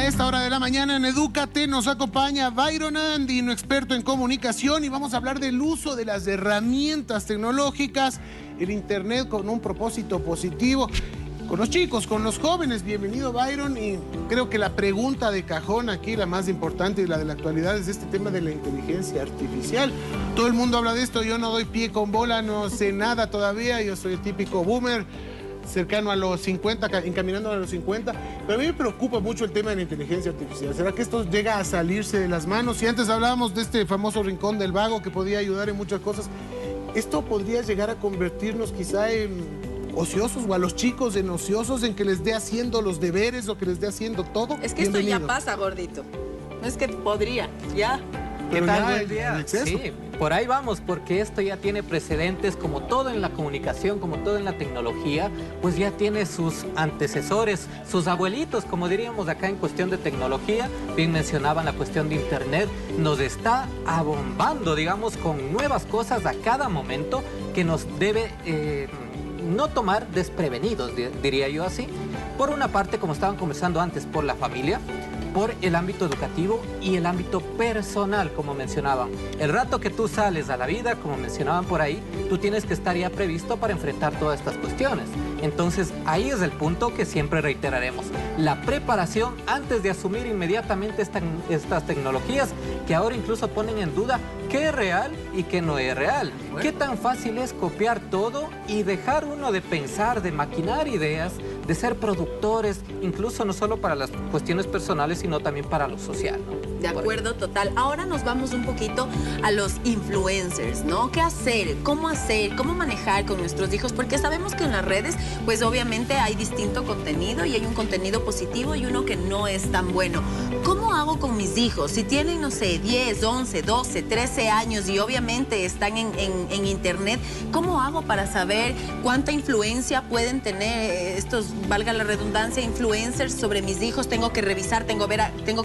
esta hora de la mañana en Edúcate nos acompaña Byron Andino, experto en comunicación, y vamos a hablar del uso de las herramientas tecnológicas, el internet con un propósito positivo, con los chicos, con los jóvenes. Bienvenido, Byron, y creo que la pregunta de cajón aquí, la más importante y la de la actualidad, es este tema de la inteligencia artificial. Todo el mundo habla de esto, yo no doy pie con bola, no sé nada todavía, yo soy el típico boomer, cercano a los 50, encaminando a los 50, pero a mí me preocupa mucho el tema de la inteligencia artificial. ¿Será que esto llega a salirse de las manos? Si antes hablábamos de este famoso rincón del vago que podía ayudar en muchas cosas, ¿esto podría llegar a convertirnos quizá en ociosos, o a los chicos en ociosos, en que les dé haciendo los deberes o que les dé haciendo todo? Es que esto ya pasa, gordito. No es que podría, ya. ¿Qué Pero tal? ya Buen día. sí, Por ahí vamos, porque esto ya tiene precedentes, como todo en la comunicación, como todo en la tecnología, pues ya tiene sus antecesores, sus abuelitos, como diríamos acá en cuestión de tecnología. Bien mencionaban la cuestión de internet, nos está abombando, digamos, con nuevas cosas a cada momento que nos debe no tomar desprevenidos, diría yo así. Por una parte, como estaban conversando antes, por la familia, por el ámbito educativo y el ámbito personal, como mencionaban. El rato que tú sales a la vida, como mencionaban por ahí, tú tienes que estar ya previsto para enfrentar todas estas cuestiones. Entonces, ahí es el punto que siempre reiteraremos. La preparación antes de asumir inmediatamente estas tecnologías, que ahora incluso ponen en duda qué es real y qué no es real. Bueno. Qué tan fácil es copiar todo y dejar uno de pensar, de maquinar ideas, de ser productores, incluso no solo para las cuestiones personales, sino también para lo social, ¿no? De acuerdo, total. Ahora nos vamos un poquito a los influencers, ¿no? ¿Qué hacer? ¿Cómo manejar con nuestros hijos? Porque sabemos que en las redes, pues obviamente hay distinto contenido y hay un contenido positivo y uno que no es tan bueno. ¿Cómo hago con mis hijos? Si tienen, no sé, 10, 11, 12, 13 años y obviamente están en internet, ¿cómo hago para saber cuánta influencia pueden tener estos, valga la redundancia, influencers sobre mis hijos? Tengo que revisar, tengo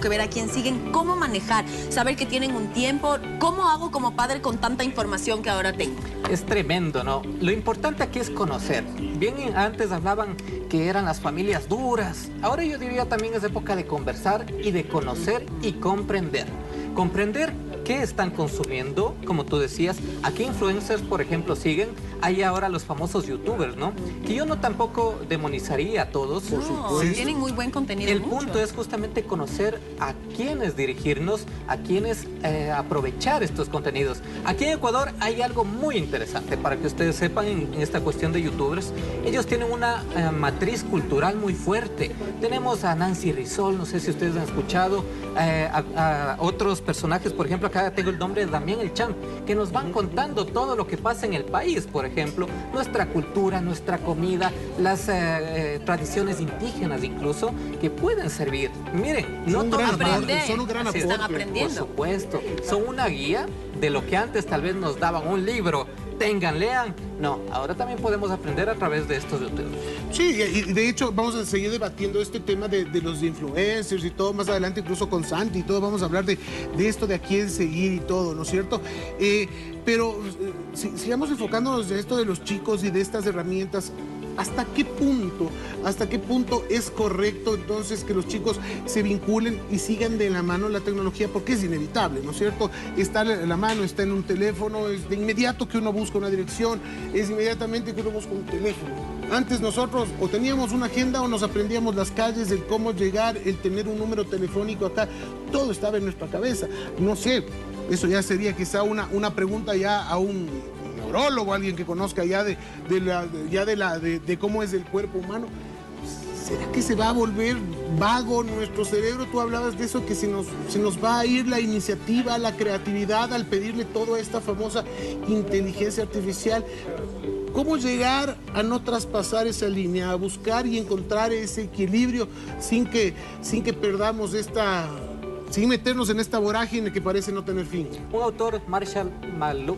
que ver a quién siguen. ¿Cómo manejar? Saber que tienen un tiempo. ¿Cómo hago como padre con tanta información que ahora tengo? Es tremendo, ¿no? Lo importante aquí es conocer. Bien, antes hablaban que eran las familias duras. Ahora yo diría también es época de conversar y de conocer y comprender. Comprender qué están consumiendo, como tú decías, a qué influencers, por ejemplo, siguen. Hay ahora los famosos youtubers, ¿no? Que yo no tampoco demonizaría a todos. No, tienen muy buen contenido. El punto es justamente conocer a quiénes dirigirnos, a quiénes aprovechar estos contenidos. Aquí en Ecuador hay algo muy interesante para que ustedes sepan en esta cuestión de youtubers. Ellos tienen una matriz cultural muy fuerte. Tenemos a Nancy Rizol, no sé si ustedes han escuchado, a otros personajes, por ejemplo, acá tengo el nombre de Damián El Champ, que nos van contando todo lo que pasa en el país, por ejemplo, nuestra cultura, nuestra comida, las tradiciones indígenas incluso, que pueden servir. Miren, no todos son un gran aporte. Están aprendiendo. Por supuesto, son una guía de lo que antes tal vez nos daban un libro. Tengan, lean. No, ahora también podemos aprender a través de estos youtubers. Sí, y de hecho vamos a seguir debatiendo este tema de los influencers y todo más adelante, incluso con Santi y todo, vamos a hablar de esto, de a quién seguir y todo, ¿no es cierto? Pero sigamos enfocándonos en esto de los chicos y de estas herramientas. ¿Hasta qué punto es correcto entonces que los chicos se vinculen y sigan de la mano la tecnología? Porque es inevitable, ¿no es cierto? Está en la mano, está en un teléfono, es de inmediato que uno busca una dirección, es inmediatamente que uno busca un teléfono. Antes nosotros o teníamos una agenda o nos aprendíamos las calles, el cómo llegar, el tener un número telefónico acá, todo estaba en nuestra cabeza. No sé, eso ya sería quizá una pregunta ya a un neurólogo, alguien que conozca ya de cómo es el cuerpo humano. ¿Será que se va a volver vago nuestro cerebro? Tú hablabas de eso, que se nos va a ir la iniciativa, la creatividad al pedirle todo a esta famosa inteligencia artificial. ¿Cómo llegar a no traspasar esa línea, a buscar y encontrar ese equilibrio sin que perdamos sin meternos en esta vorágine que parece no tener fin? Un autor, Marshall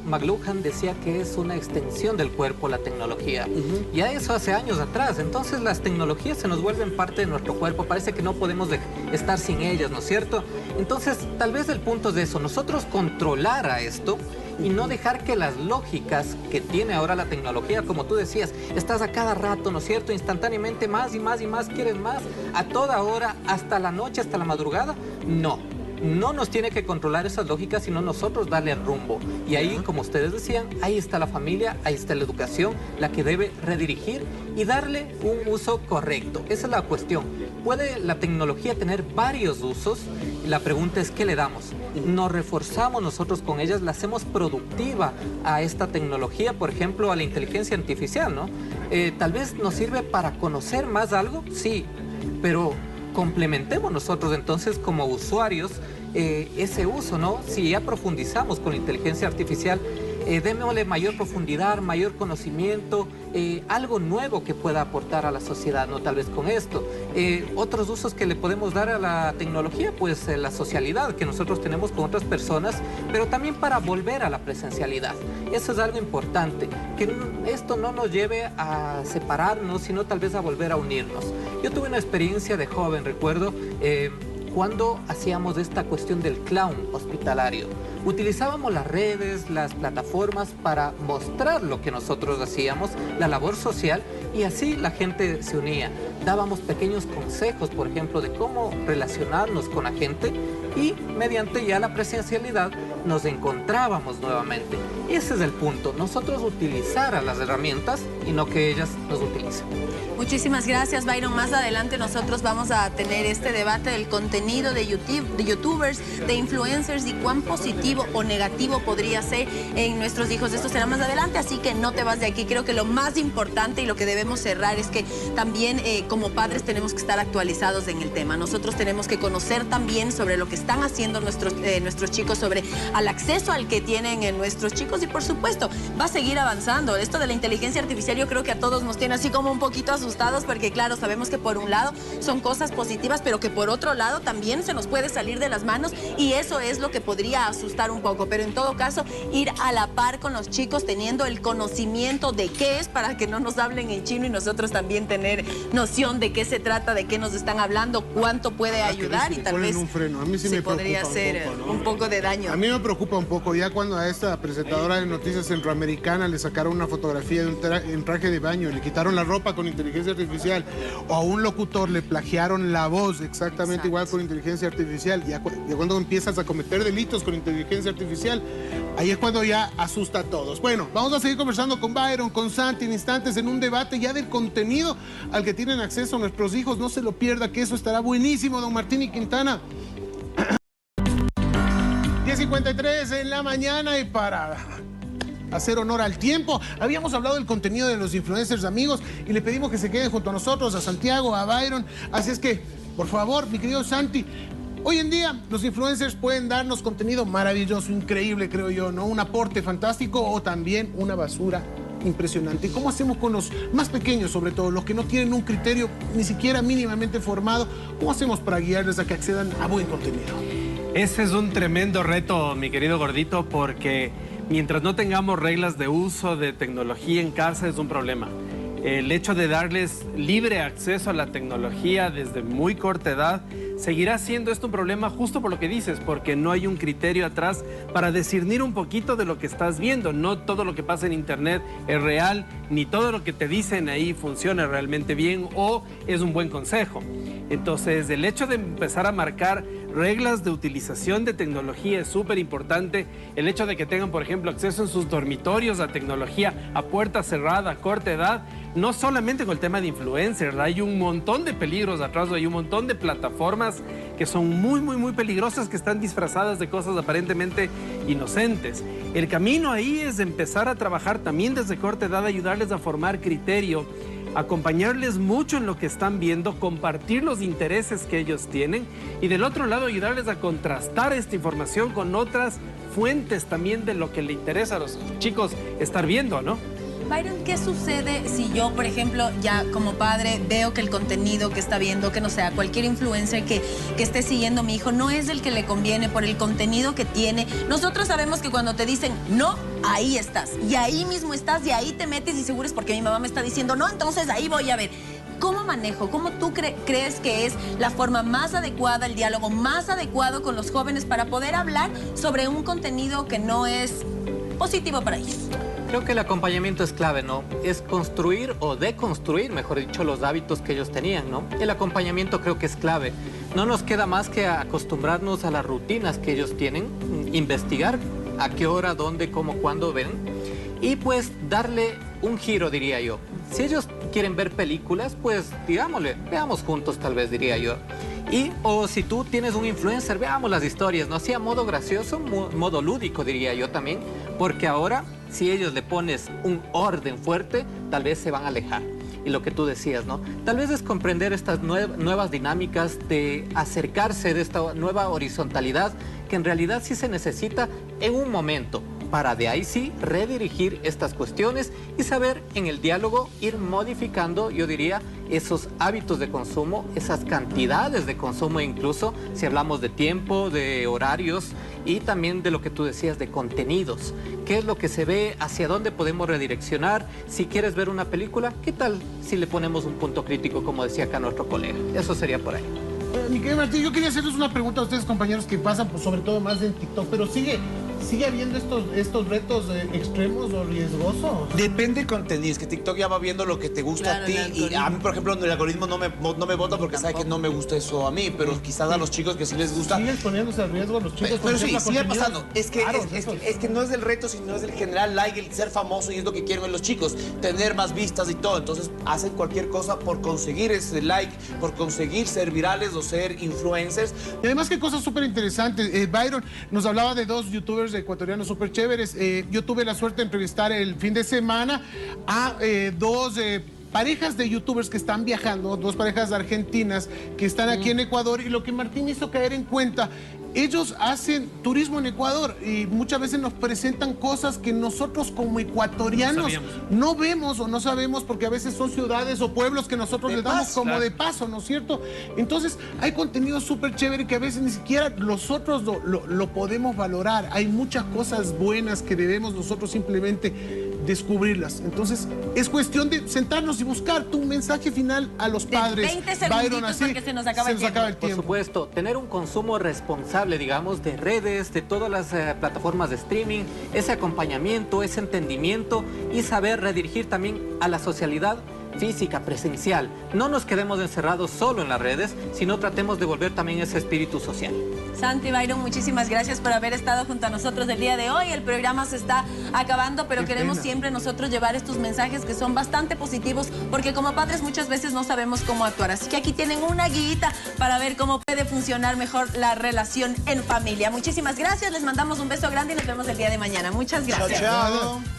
McLuhan, decía que es una extensión del cuerpo la tecnología. Ya eso hace años atrás. Entonces las tecnologías se nos vuelven parte de nuestro cuerpo. Parece que no podemos estar sin ellas, ¿no es cierto? Entonces tal vez el punto es de eso, nosotros controlar a esto y no dejar que las lógicas que tiene ahora la tecnología, como tú decías, estás a cada rato, ¿no es cierto? Instantáneamente más y más y más, quieres más, a toda hora, hasta la noche, hasta la madrugada. No nos tiene que controlar esas lógicas, sino nosotros darle rumbo. Y ahí, como ustedes decían, ahí está la familia, ahí está la educación, la que debe redirigir y darle un uso correcto. Esa es la cuestión. ¿Puede la tecnología tener varios usos? La pregunta es, ¿qué le damos? Nos reforzamos nosotros con ellas, la hacemos productiva a esta tecnología, por ejemplo, a la inteligencia artificial, ¿no? Tal vez nos sirve para conocer más algo, sí, pero complementemos nosotros entonces como usuarios ese uso, ¿no? Si ya profundizamos con la inteligencia artificial, démosle mayor profundidad, mayor conocimiento, algo nuevo que pueda aportar a la sociedad, ¿no? Tal vez con esto. Otros usos que le podemos dar a la tecnología, pues la socialidad que nosotros tenemos con otras personas, pero también para volver a la presencialidad. Eso es algo importante, que esto no nos lleve a separarnos, sino tal vez a volver a unirnos. Yo tuve una experiencia de joven, recuerdo, cuando hacíamos esta cuestión del clown hospitalario. Utilizábamos las redes, las plataformas para mostrar lo que nosotros hacíamos, la labor social, y así la gente se unía. Dábamos pequeños consejos, por ejemplo, de cómo relacionarnos con la gente y mediante ya la presencialidad nos encontrábamos nuevamente. Ese es el punto, nosotros utilizar a las herramientas y no que ellas nos utilicen. Muchísimas gracias, Byron. Más adelante nosotros vamos a tener este debate del contenido de YouTube, de youtubers, de influencers y cuán positivo o negativo podría ser en nuestros hijos. Esto será más adelante, así que no te vas de aquí. Creo que lo más importante y lo que debemos cerrar es que también como padres tenemos que estar actualizados en el tema. Nosotros tenemos que conocer también sobre lo que están haciendo nuestros chicos, sobre el acceso al que tienen nuestros chicos, y por supuesto va a seguir avanzando. Esto de la inteligencia artificial yo creo que a todos nos tiene así como un poquito asustados, porque claro, sabemos que por un lado son cosas positivas, pero que por otro lado también se nos puede salir de las manos, y eso es lo que podría asustar un poco. Pero en todo caso, ir a la par con los chicos, teniendo el conocimiento de qué es, para que no nos hablen en chino y nosotros también tener noción de qué se trata, de qué nos están hablando, cuánto puede ayudar, y tal vez un freno. A mí sí me podría hacer un poco de daño. A mí me preocupa un poco, ya cuando a esta presentadora de noticias centroamericana le sacaron una fotografía de un traje de baño, le quitaron la ropa con inteligencia artificial, o a un locutor le plagiaron la voz exactamente igual con inteligencia artificial, ya cuando empiezas a cometer delitos con inteligencia artificial, ahí es cuando ya asusta a todos. Bueno, vamos a seguir conversando con Byron, con Santi en instantes, en un debate ya del contenido al que tienen acceso nuestros hijos. No se lo pierda, que eso estará buenísimo, don Martín y Quintana. 10:53 en la mañana, y para hacer honor al tiempo, habíamos hablado del contenido de los influencers, amigos, y le pedimos que se queden junto a nosotros, a Santiago, a Byron. Así es que, por favor, mi querido Santi, hoy en día los influencers pueden darnos contenido maravilloso, increíble, creo yo, ¿no? Un aporte fantástico, o también una basura impresionante. ¿Y cómo hacemos con los más pequeños, sobre todo, los que no tienen un criterio ni siquiera mínimamente formado? ¿Cómo hacemos para guiarles a que accedan a buen contenido? Ese es un tremendo reto, mi querido gordito, porque mientras no tengamos reglas de uso de tecnología en casa es un problema. El hecho de darles libre acceso a la tecnología desde muy corta edad seguirá siendo esto un problema, justo por lo que dices, porque no hay un criterio atrás para discernir un poquito de lo que estás viendo. No todo lo que pasa en internet es real, ni todo lo que te dicen ahí funciona realmente bien o es un buen consejo. Entonces, el hecho de empezar a marcar reglas de utilización de tecnología es súper importante. El hecho de que tengan, por ejemplo, acceso en sus dormitorios a tecnología a puerta cerrada, a corta edad, no solamente con el tema de influencers, hay un montón de peligros atrás, hay un montón de plataformas que son muy peligrosas, que están disfrazadas de cosas aparentemente inocentes. El camino ahí es empezar a trabajar también desde corta edad, ayudarles a formar criterio, acompañarles mucho en lo que están viendo, compartir los intereses que ellos tienen, y del otro lado ayudarles a contrastar esta información con otras fuentes también de lo que le interesa a los chicos estar viendo, ¿no? Byron, ¿qué sucede si yo, por ejemplo, ya como padre veo que el contenido que está viendo, que no sea cualquier influencer que esté siguiendo a mi hijo, no es el que le conviene por el contenido que tiene? Nosotros sabemos que cuando te dicen no, ahí estás, y ahí mismo estás, y ahí te metes, y seguro es porque mi mamá me está diciendo no, entonces ahí voy a ver. ¿Cómo manejo? ¿Cómo tú crees que es la forma más adecuada, el diálogo más adecuado con los jóvenes para poder hablar sobre un contenido que no es positivo para ellos. Creo que el acompañamiento es clave, ¿no? Es construir o deconstruir, mejor dicho, los hábitos que ellos tenían, ¿no? El acompañamiento creo que es clave. No nos queda más que acostumbrarnos a las rutinas que ellos tienen, investigar a qué hora, dónde, cómo, cuándo ven y pues darle un giro, diría yo. Si ellos quieren ver películas, pues digámosle, veamos juntos tal vez, diría yo. O si tú tienes un influencer, veamos las historias, ¿no? Así a modo gracioso, modo lúdico, diría yo también, porque ahora, si ellos le pones un orden fuerte, tal vez se van a alejar. Y lo que tú decías, ¿no? Tal vez es comprender estas nuevas dinámicas de acercarse de esta nueva horizontalidad que en realidad sí se necesita en un momento, para de ahí sí redirigir estas cuestiones y saber en el diálogo ir modificando, yo diría, esos hábitos de consumo, esas cantidades de consumo incluso, si hablamos de tiempo, de horarios y también de lo que tú decías de contenidos. ¿Qué es lo que se ve? ¿Hacia dónde podemos redireccionar? Si quieres ver una película, ¿qué tal si le ponemos un punto crítico, como decía acá nuestro colega? Eso sería por ahí. Mi querido Martín, yo quería hacerles una pregunta a ustedes, compañeros, que pasan pues, sobre todo más en TikTok, pero sigue habiendo estos retos extremos o riesgosos. Depende del contenido, es que TikTok ya va viendo lo que te gusta a ti y a mí, por ejemplo, el algoritmo no me vota porque sabe que no me gusta eso a mí, pero quizás a los chicos que sí les gusta. Siguen poniéndose a riesgo los chicos. Pero sí, sigue pasando. Es que, claro, es que no es el reto, sino es el generar like, el ser famoso y es lo que quieren los chicos, tener más vistas y todo. Entonces hacen cualquier cosa por conseguir ese like, por conseguir ser virales o ser influencers. Y además que cosas súper interesantes. Byron nos hablaba de dos youtubers ecuatorianos súper chéveres. Yo tuve la suerte de entrevistar el fin de semana a dos parejas de youtubers que están viajando, dos parejas argentinas que están aquí en Ecuador, y lo que Martín hizo caer en cuenta, ellos hacen turismo en Ecuador y muchas veces nos presentan cosas que nosotros como ecuatorianos no vemos o no sabemos, porque a veces son ciudades o pueblos que nosotros les damos como de paso, ¿no es cierto? Entonces hay contenido súper chévere que a veces ni siquiera nosotros lo podemos valorar. Hay muchas cosas buenas que debemos nosotros simplemente descubrirlas. Entonces es cuestión de sentarnos y buscar tu mensaje final a los padres. 20 segunditos porque se nos acaba el tiempo. Por supuesto, tener un consumo responsable, digamos, de redes, de todas las plataformas de streaming, ese acompañamiento, ese entendimiento y saber redirigir también a la socialidad física, presencial. No nos quedemos encerrados solo en las redes, sino tratemos de volver también ese espíritu social. Santi, Byron, muchísimas gracias por haber estado junto a nosotros el día de hoy. El programa se está acabando, pero queremos siempre nosotros llevar estos mensajes que son bastante positivos, porque como padres muchas veces no sabemos cómo actuar. Así que aquí tienen una guita para ver cómo puede funcionar mejor la relación en familia. Muchísimas gracias, les mandamos un beso grande y nos vemos el día de mañana. Muchas gracias. Chao, chao.